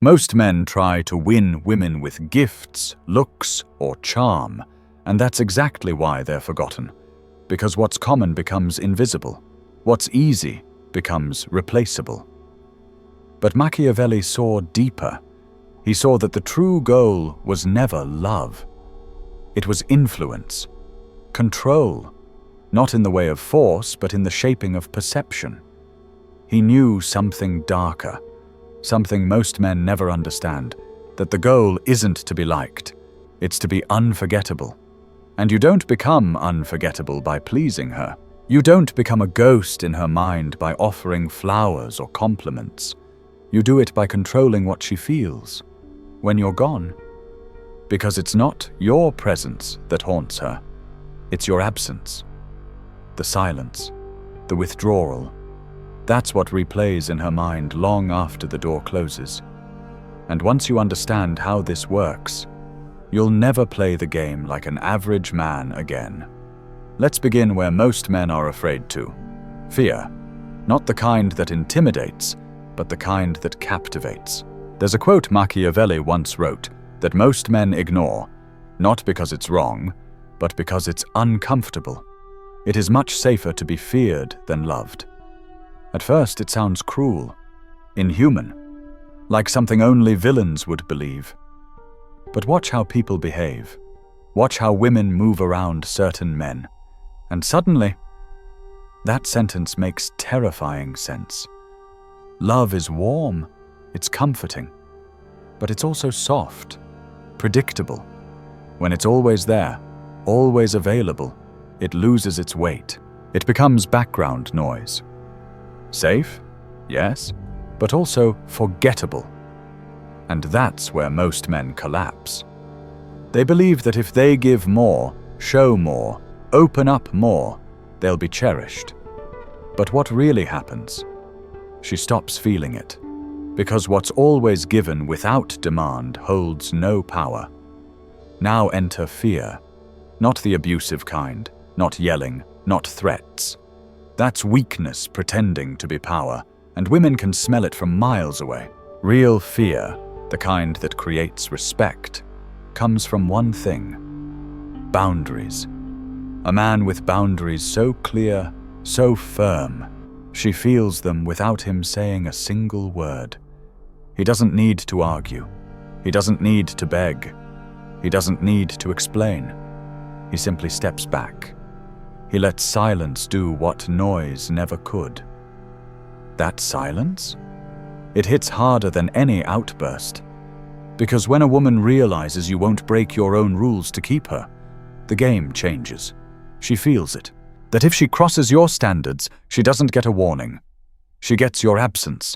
Most men try to win women with gifts, looks, or charm, and that's exactly why they're forgotten. Because what's common becomes invisible. What's easy becomes replaceable. But Machiavelli saw deeper. He saw that the true goal was never love. It was influence, control, not in the way of force, but in the shaping of perception. He knew something darker, something most men never understand, that the goal isn't to be liked, it's to be unforgettable. And you don't become unforgettable by pleasing her. You don't become a ghost in her mind by offering flowers or compliments. You do it by controlling what she feels when you're gone. Because it's not your presence that haunts her, it's your absence. The silence, the withdrawal. That's what replays in her mind long after the door closes. And once you understand how this works, you'll never play the game like an average man again. Let's begin where most men are afraid to. Fear. Not the kind that intimidates, but the kind that captivates. There's a quote Machiavelli once wrote that most men ignore, not because it's wrong, but because it's uncomfortable. It is much safer to be feared than loved. At first it sounds cruel, inhuman, like something only villains would believe. But watch how people behave. Watch how women move around certain men. And suddenly, that sentence makes terrifying sense. Love is warm, it's comforting, but it's also soft, predictable. When it's always there, always available, it loses its weight. It becomes background noise. Safe? Yes, but also forgettable. And that's where most men collapse. They believe that if they give more, show more, open up more, they'll be cherished. But what really happens? She stops feeling it, because what's always given without demand holds no power. Now enter fear, not the abusive kind, not yelling, not threats. That's weakness pretending to be power, and women can smell it from miles away. Real fear, the kind that creates respect, comes from one thing: boundaries. A man with boundaries so clear, so firm, she feels them without him saying a single word. He doesn't need to argue. He doesn't need to beg. He doesn't need to explain. He simply steps back. He lets silence do what noise never could. That silence? It hits harder than any outburst. Because when a woman realizes you won't break your own rules to keep her, the game changes. She feels it. That if she crosses your standards, she doesn't get a warning. She gets your absence.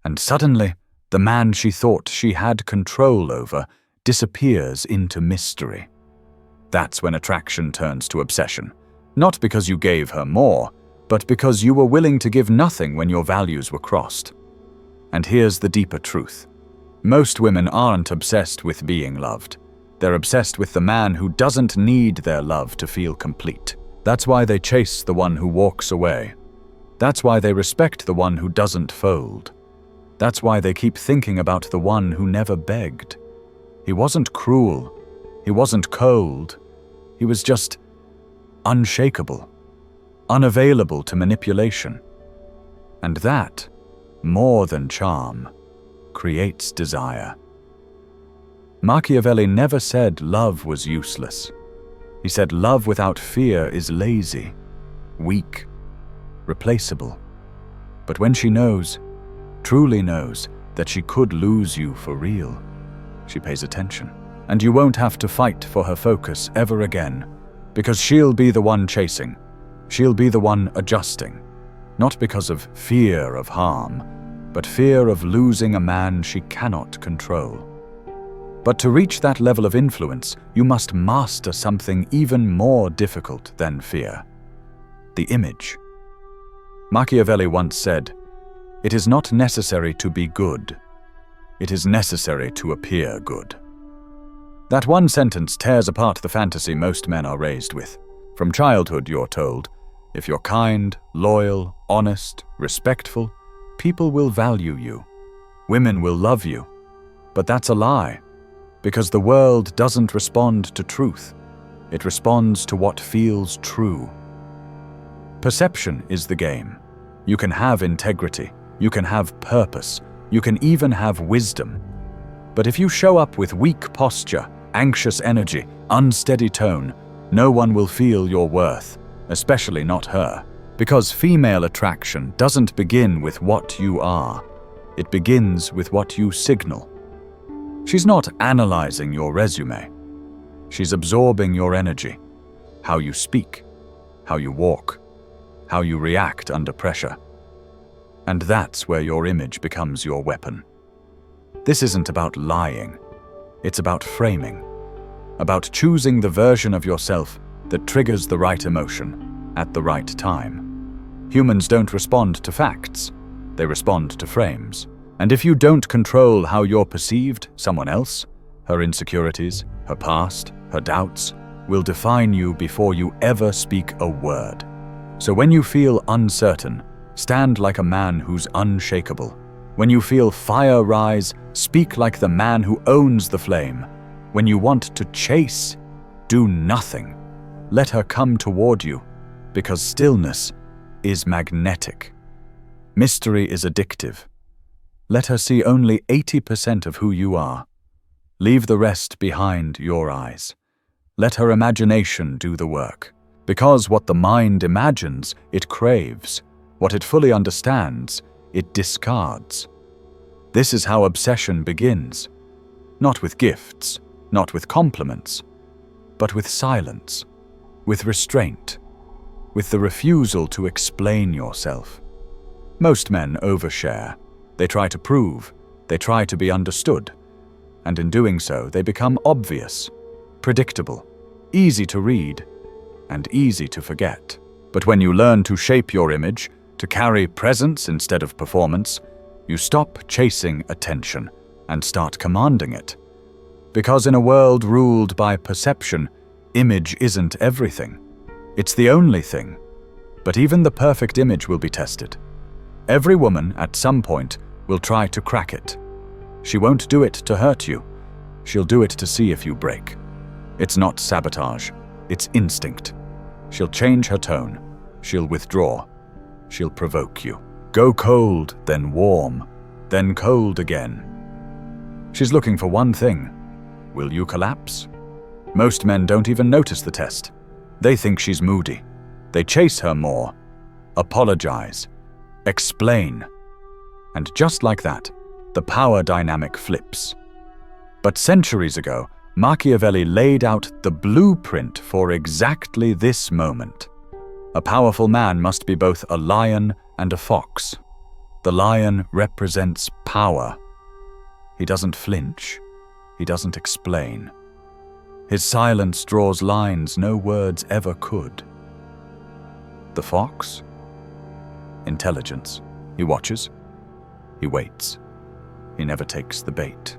And suddenly, the man she thought she had control over disappears into mystery. That's when attraction turns to obsession. Not because you gave her more, but because you were willing to give nothing when your values were crossed. And here's the deeper truth. Most women aren't obsessed with being loved. They're obsessed with the man who doesn't need their love to feel complete. That's why they chase the one who walks away. That's why they respect the one who doesn't fold. That's why they keep thinking about the one who never begged. He wasn't cruel. He wasn't cold. He was just unshakable, unavailable to manipulation. And that, more than charm, creates desire. Machiavelli never said love was useless. He said love without fear is lazy, weak, replaceable. But when she knows, truly knows, that she could lose you for real, she pays attention. And you won't have to fight for her focus ever again, because she'll be the one chasing. She'll be the one adjusting, not because of fear of harm, but fear of losing a man she cannot control. But to reach that level of influence, you must master something even more difficult than fear: the image. Machiavelli once said, "It is not necessary to be good. It is necessary to appear good." That one sentence tears apart the fantasy most men are raised with. From childhood, you're told, if you're kind, loyal, honest, respectful, people will value you. Women will love you. But that's a lie, because the world doesn't respond to truth. It responds to what feels true. Perception is the game. You can have integrity, you can have purpose, you can even have wisdom. But if you show up with weak posture, anxious energy, unsteady tone, no one will feel your worth, especially not her. Because female attraction doesn't begin with what you are. It begins with what you signal. She's not analyzing your resume. She's absorbing your energy, how you speak, how you walk, how you react under pressure. And that's where your image becomes your weapon. This isn't about lying. It's about framing, about choosing the version of yourself that triggers the right emotion at the right time. Humans don't respond to facts. They respond to frames. And if you don't control how you're perceived, someone else, her insecurities, her past, her doubts, will define you before you ever speak a word. So when you feel uncertain, stand like a man who's unshakable. When you feel fire rise, speak like the man who owns the flame. When you want to chase, do nothing. Let her come toward you, because stillness is magnetic. Mystery is addictive. Let her see only 80% of who you are. Leave the rest behind your eyes. Let her imagination do the work. Because what the mind imagines, it craves. What it fully understands, it discards. This is how obsession begins. Not with gifts, not with compliments, but with silence, with restraint, with the refusal to explain yourself. Most men overshare. They try to prove, they try to be understood, and in doing so they become obvious, predictable, easy to read, and easy to forget. But when you learn to shape your image, to carry presence instead of performance, you stop chasing attention and start commanding it. Because in a world ruled by perception, image isn't everything. It's the only thing. But even the perfect image will be tested. Every woman, at some point, will try to crack it. She won't do it to hurt you. She'll do it to see if you break. It's not sabotage. It's instinct. She'll change her tone. She'll withdraw. She'll provoke you. Go cold, then warm, then cold again. She's looking for one thing. Will you collapse? Most men don't even notice the test. They think she's moody. They chase her more. Apologize. Explain. And just like that, the power dynamic flips. But centuries ago, Machiavelli laid out the blueprint for exactly this moment. A powerful man must be both a lion and a fox. The lion represents power. He doesn't flinch. He doesn't explain. His silence draws lines no words ever could. The fox? Intelligence. He watches. He waits. He never takes the bait.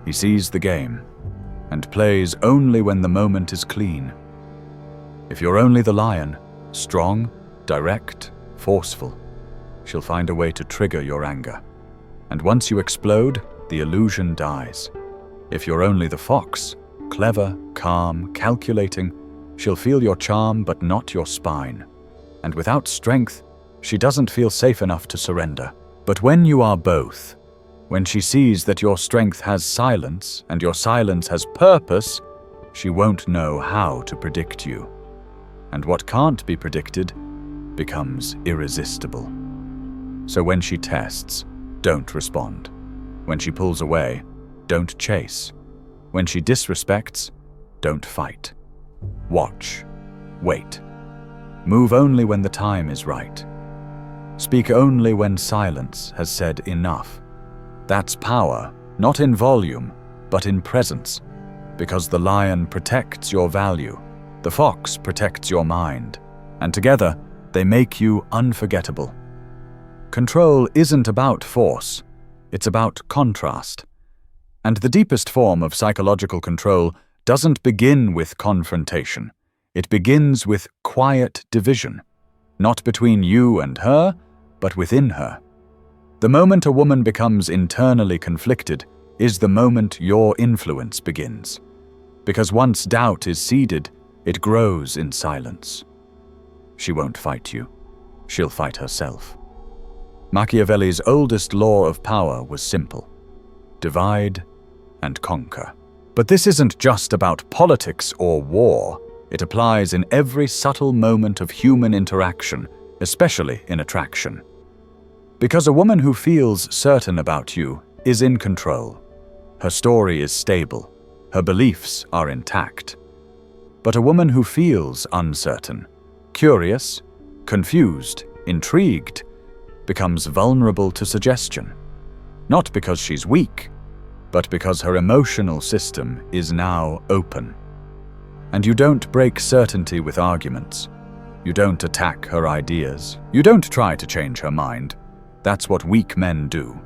He sees the game and plays only when the moment is clean. If you're only the lion, strong, direct, forceful, she'll find a way to trigger your anger. And once you explode, the illusion dies. If you're only the fox, clever, calm, calculating, she'll feel your charm but not your spine. And without strength, she doesn't feel safe enough to surrender. But when you are both, when she sees that your strength has silence and your silence has purpose, she won't know how to predict you. And what can't be predicted becomes irresistible. So when she tests, don't respond. When she pulls away, don't chase. When she disrespects, don't fight. Watch. Wait. Move only when the time is right. Speak only when silence has said enough. That's power, not in volume, but in presence. Because the lion protects your value, the fox protects your mind, and together they make you unforgettable. Control isn't about force, it's about contrast. And the deepest form of psychological control doesn't begin with confrontation. It begins with quiet division, not between you and her, but within her. The moment a woman becomes internally conflicted, is the moment your influence begins. Because once doubt is seeded, it grows in silence. She won't fight you. She'll fight herself. Machiavelli's oldest law of power was simple: divide and conquer. But this isn't just about politics or war. It applies in every subtle moment of human interaction, especially in attraction. Because a woman who feels certain about you is in control. Her story is stable. Her beliefs are intact. But a woman who feels uncertain, curious, confused, intrigued, becomes vulnerable to suggestion. Not because she's weak, but because her emotional system is now open. And you don't break certainty with arguments. You don't attack her ideas. You don't try to change her mind. That's what weak men do.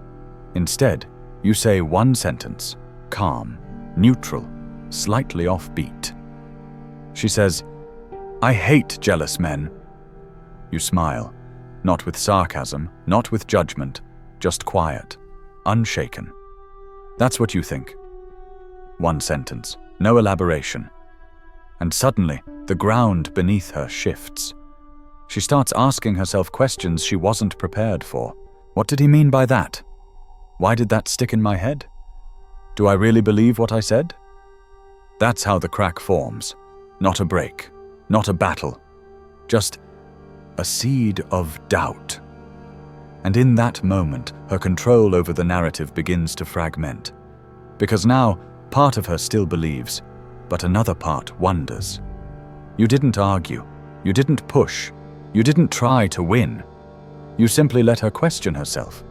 Instead, you say one sentence, calm, neutral, slightly offbeat. She says, "I hate jealous men." You smile, not with sarcasm, not with judgment, just quiet, unshaken. That's what you think. One sentence, no elaboration. And suddenly, the ground beneath her shifts. She starts asking herself questions she wasn't prepared for. What did he mean by that? Why did that stick in my head? Do I really believe what I said? That's how the crack forms. Not a break, not a battle, just a seed of doubt. And in that moment, her control over the narrative begins to fragment. Because now, part of her still believes, but another part wonders. You didn't argue. You didn't push. You didn't try to win. You simply let her question herself.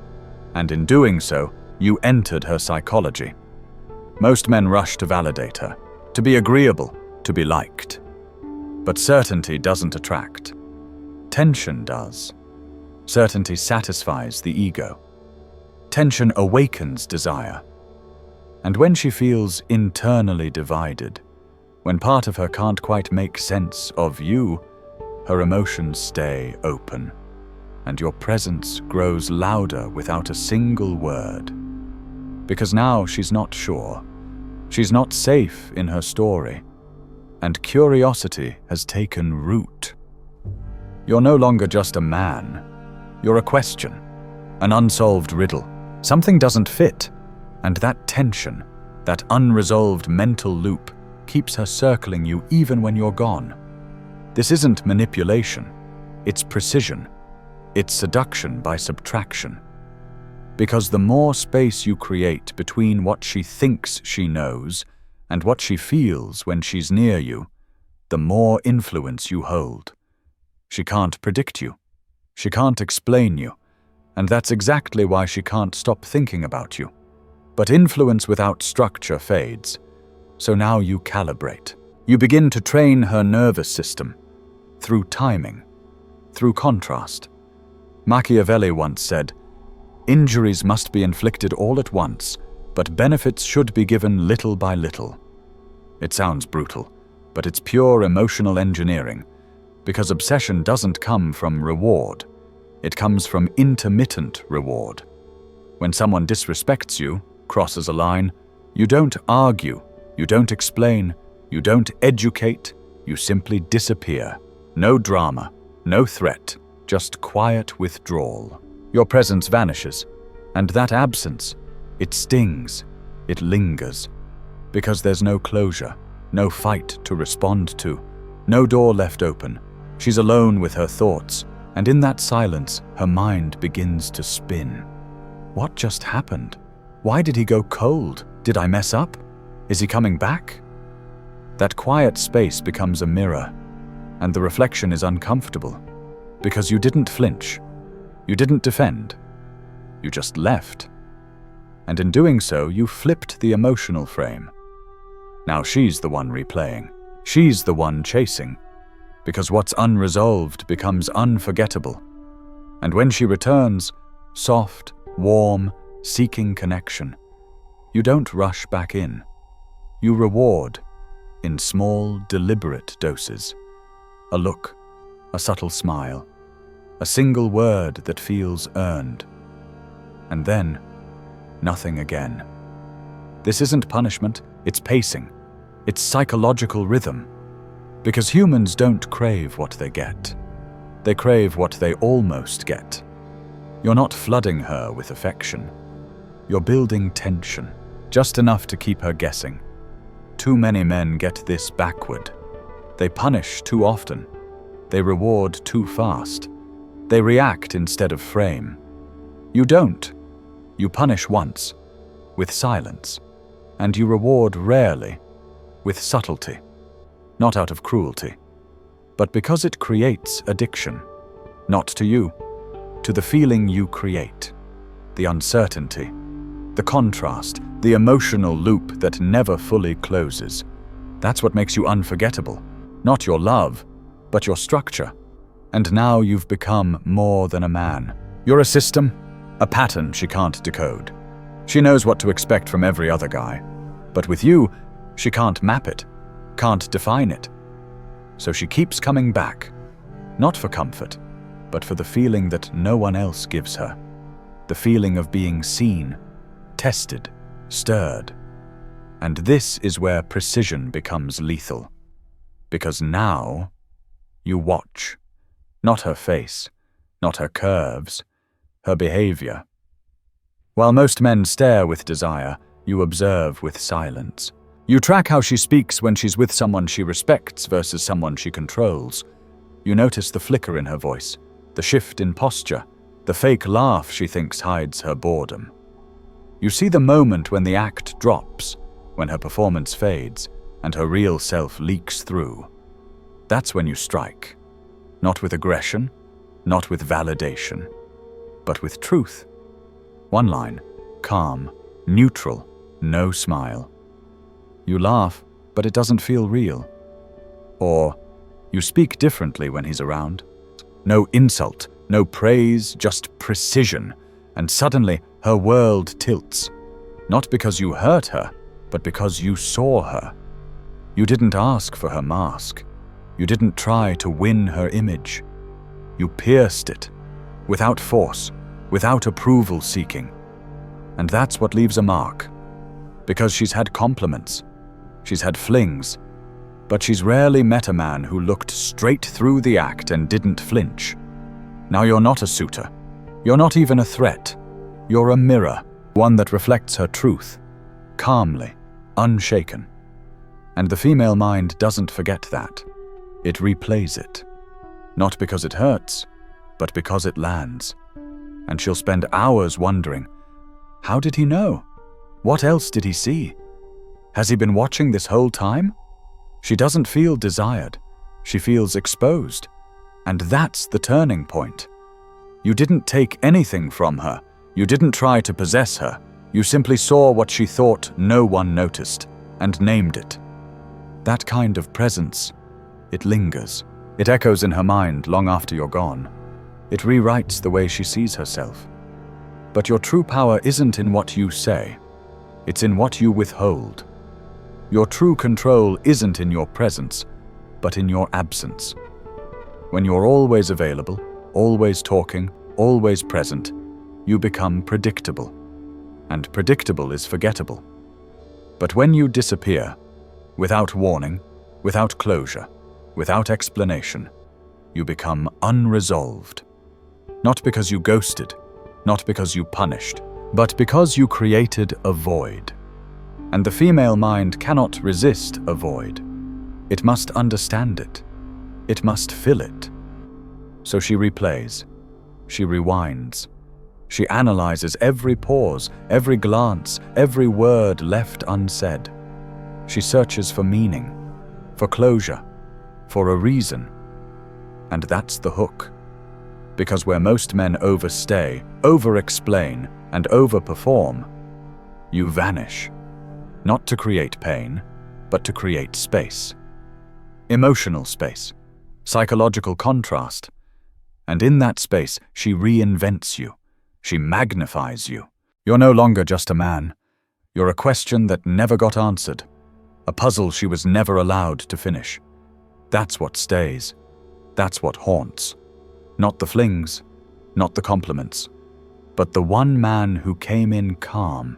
And in doing so, you entered her psychology. Most men rush to validate her, to be agreeable, to be liked. But certainty doesn't attract. Tension does. Certainty satisfies the ego. Tension awakens desire. And when she feels internally divided, when part of her can't quite make sense of you, her emotions stay open, and your presence grows louder without a single word. Because now she's not sure. She's not safe in her story, and curiosity has taken root. You're no longer just a man. You're a question, an unsolved riddle. Something doesn't fit, and that tension, that unresolved mental loop, keeps her circling you even when you're gone. This isn't manipulation. It's precision. It's seduction by subtraction. Because the more space you create between what she thinks she knows and what she feels when she's near you, the more influence you hold. She can't predict you. She can't explain you. And that's exactly why she can't stop thinking about you. But influence without structure fades. So now you calibrate. You begin to train her nervous system through timing, through contrast. Machiavelli once said, "Injuries must be inflicted all at once, but benefits should be given little by little." It sounds brutal, but it's pure emotional engineering, because obsession doesn't come from reward. It comes from intermittent reward. When someone disrespects you, crosses a line, you don't argue, you don't explain, you don't educate, you simply disappear. No drama, no threat, just quiet withdrawal. Your presence vanishes, and that absence, it stings, it lingers, because there's no closure, no fight to respond to, no door left open. She's alone with her thoughts, and in that silence, her mind begins to spin. What just happened? Why did he go cold? Did I mess up? Is he coming back? That quiet space becomes a mirror, and the reflection is uncomfortable, because you didn't flinch. You didn't defend. You just left. And in doing so, you flipped the emotional frame. Now she's the one replaying. She's the one chasing. Because what's unresolved becomes unforgettable. And when she returns, soft, warm, seeking connection, you don't rush back in. You reward in small, deliberate doses. A look, a subtle smile, a single word that feels earned. And then, nothing again. This isn't punishment, it's pacing. It's psychological rhythm. Because humans don't crave what they get. They crave what they almost get. You're not flooding her with affection. You're building tension, just enough to keep her guessing. Too many men get this backward. They punish too often. They reward too fast. They react instead of frame. You don't. You punish once, with silence, and you reward rarely, with subtlety, not out of cruelty, but because it creates addiction, not to you, to the feeling you create, the uncertainty, the contrast, the emotional loop that never fully closes. That's what makes you unforgettable, not your love, but your structure. And now you've become more than a man. You're a system, a pattern she can't decode. She knows what to expect from every other guy, but with you, she can't map it, can't define it. So she keeps coming back, not for comfort, but for the feeling that no one else gives her. The feeling of being seen, tested, stirred. And this is where precision becomes lethal. Because now, you watch. Not her face, not her curves, her behavior. While most men stare with desire, you observe with silence. You track how she speaks when she's with someone she respects versus someone she controls. You notice the flicker in her voice, the shift in posture, the fake laugh she thinks hides her boredom. You see the moment when the act drops, when her performance fades, and her real self leaks through. That's when you strike. Not with aggression, not with validation, but with truth. One line, calm, neutral, no smile. You laugh, but it doesn't feel real. Or, you speak differently when he's around. No insult, no praise, just precision, and suddenly her world tilts. Not because you hurt her, but because you saw her. You didn't ask for her mask. You didn't try to win her image. You pierced it, without force, without approval seeking. And that's what leaves a mark. Because she's had compliments, she's had flings, but she's rarely met a man who looked straight through the act and didn't flinch. Now you're not a suitor. You're not even a threat. You're a mirror, one that reflects her truth, calmly, unshaken. And the female mind doesn't forget that. It replays it. Not because it hurts, but because it lands. And she'll spend hours wondering, how did he know? What else did he see? Has he been watching this whole time? She doesn't feel desired. She feels exposed. And that's the turning point. You didn't take anything from her. You didn't try to possess her. You simply saw what she thought no one noticed and named it. That kind of presence, it lingers. It echoes in her mind long after you're gone. It rewrites the way she sees herself. But your true power isn't in what you say. It's in what you withhold. Your true control isn't in your presence, but in your absence. When you're always available, always talking, always present, you become predictable. And predictable is forgettable. But when you disappear, without warning, without closure, without explanation, you become unresolved. Not because you ghosted, not because you punished, but because you created a void. And the female mind cannot resist a void. It must understand it. It must fill it. So she replays. She rewinds. She analyzes every pause, every glance, every word left unsaid. She searches for meaning, for closure, for a reason. And that's the hook. Because where most men overstay, over-explain, and overperform, you vanish. Not to create pain, but to create space. Emotional space, psychological contrast. And in that space, she reinvents you. She magnifies you. You're no longer just a man. You're a question that never got answered. A puzzle she was never allowed to finish. That's what stays. That's what haunts. Not the flings, not the compliments, but the one man who came in calm,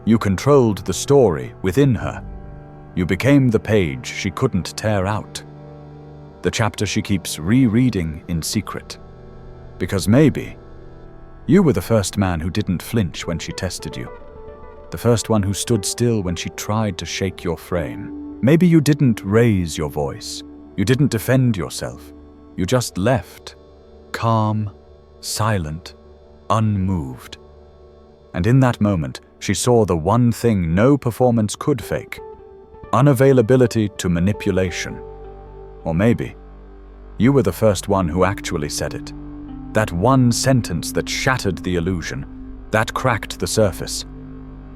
You controlled the story within her. You became the page she couldn't tear out. The chapter she keeps rereading in secret. Because maybe you were the first man who didn't flinch when she tested you. The first one who stood still when she tried to shake your frame. Maybe you didn't raise your voice. You didn't defend yourself. You just left, calm, silent, unmoved. And in that moment, she saw the one thing no performance could fake: unavailability to manipulation. Or maybe you were the first one who actually said it. That one sentence that shattered the illusion, that cracked the surface.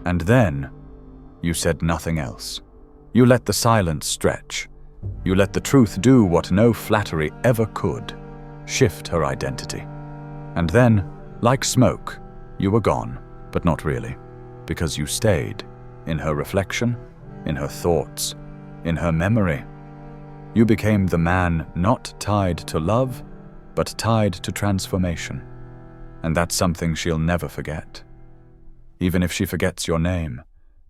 And then you said nothing else. You let the silence stretch. You let the truth do what no flattery ever could: shift her identity. And then, like smoke, you were gone, but not really, because you stayed in her reflection, in her thoughts, in her memory. You became the man not tied to love, but tied to transformation. And that's something she'll never forget. Even if she forgets your name,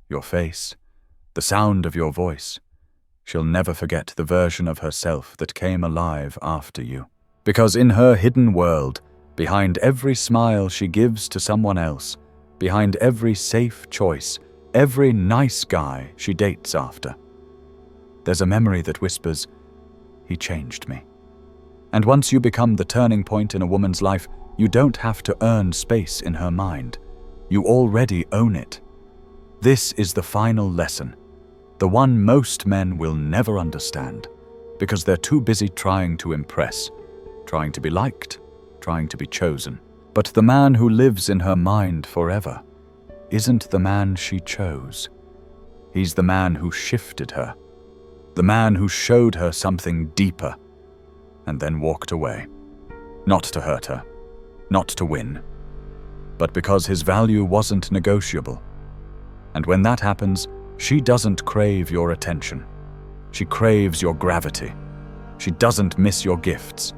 your face, the sound of your voice, she'll never forget the version of herself that came alive after you. Because in her hidden world, behind every smile she gives to someone else, behind every safe choice, every nice guy she dates after, there's a memory that whispers, "He changed me." And once you become the turning point in a woman's life, you don't have to earn space in her mind. You already own it. This is the final lesson, the one most men will never understand, because they're too busy trying to impress, trying to be liked, trying to be chosen. But the man who lives in her mind forever isn't the man she chose. He's the man who shifted her, the man who showed her something deeper, and then walked away. Not to hurt her, not to win, but because his value wasn't negotiable. And when that happens, she doesn't crave your attention. She craves your gravity. She doesn't miss your gifts.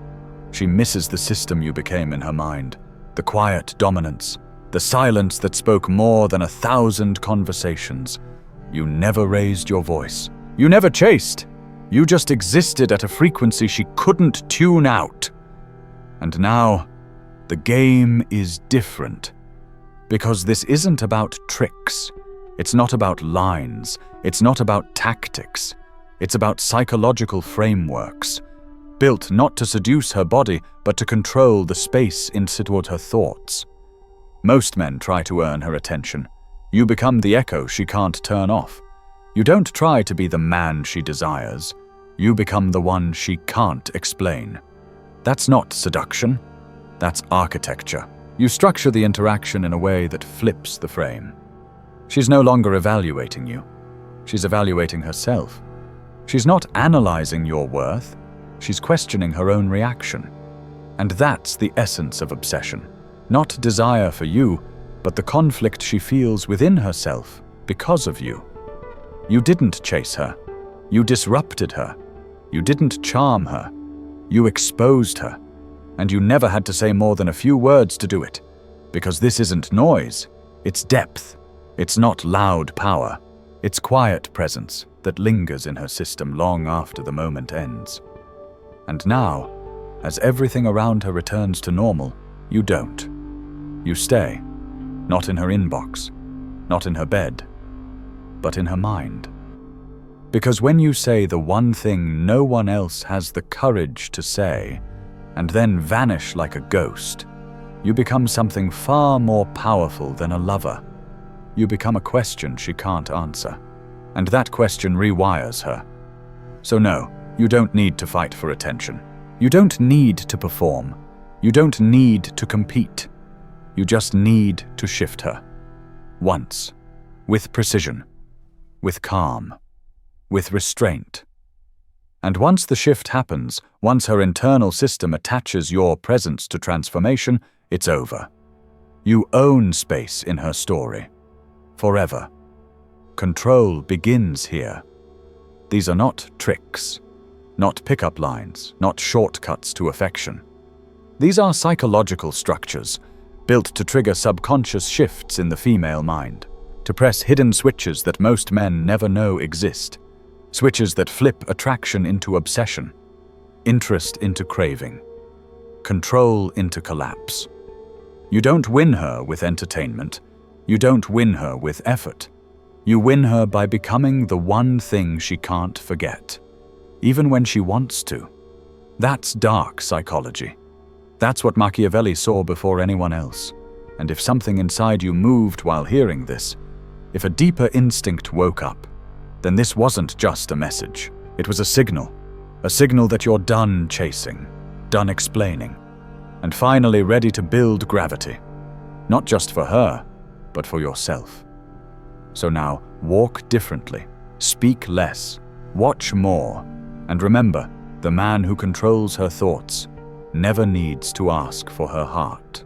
She misses the system you became in her mind, the quiet dominance, the silence that spoke more than 1,000 conversations. You never raised your voice. You never chased. You just existed at a frequency she couldn't tune out. And now, the game is different. Because this isn't about tricks. It's not about lines. It's not about tactics. It's about psychological frameworks, built not to seduce her body, but to control the space toward her thoughts. Most men try to earn her attention. You become the echo she can't turn off. You don't try to be the man she desires. You become the one she can't explain. That's not seduction. That's architecture. You structure the interaction in a way that flips the frame. She's no longer evaluating you. She's evaluating herself. She's not analyzing your worth. She's questioning her own reaction. And that's the essence of obsession. Not desire for you, but the conflict she feels within herself because of you. You didn't chase her. You disrupted her. You didn't charm her. You exposed her. And you never had to say more than a few words to do it. Because this isn't noise. It's depth. It's not loud power. It's quiet presence that lingers in her system long after the moment ends. And now, as everything around her returns to normal, you don't. You stay. Not in her inbox. Not in her bed. But in her mind. Because when you say the one thing no one else has the courage to say, and then vanish like a ghost, you become something far more powerful than a lover. You become a question she can't answer. And that question rewires her. So no, you don't need to fight for attention. You don't need to perform. You don't need to compete. You just need to shift her. Once. With precision. With calm. With restraint. And once the shift happens, once her internal system attaches your presence to transformation, it's over. You own space in her story. Forever. Control begins here. These are not tricks, not pickup lines, not shortcuts to affection. These are psychological structures, built to trigger subconscious shifts in the female mind, to press hidden switches that most men never know exist. Switches that flip attraction into obsession, interest into craving, control into collapse. You don't win her with entertainment. You don't win her with effort. You win her by becoming the one thing she can't forget, even when she wants to. That's dark psychology. That's what Machiavelli saw before anyone else. And if something inside you moved while hearing this, if a deeper instinct woke up, then this wasn't just a message. It was a signal that you're done chasing, done explaining, and finally ready to build gravity. Not just for her, but for yourself. So now, walk differently, speak less, watch more, and remember, the man who controls her thoughts never needs to ask for her heart.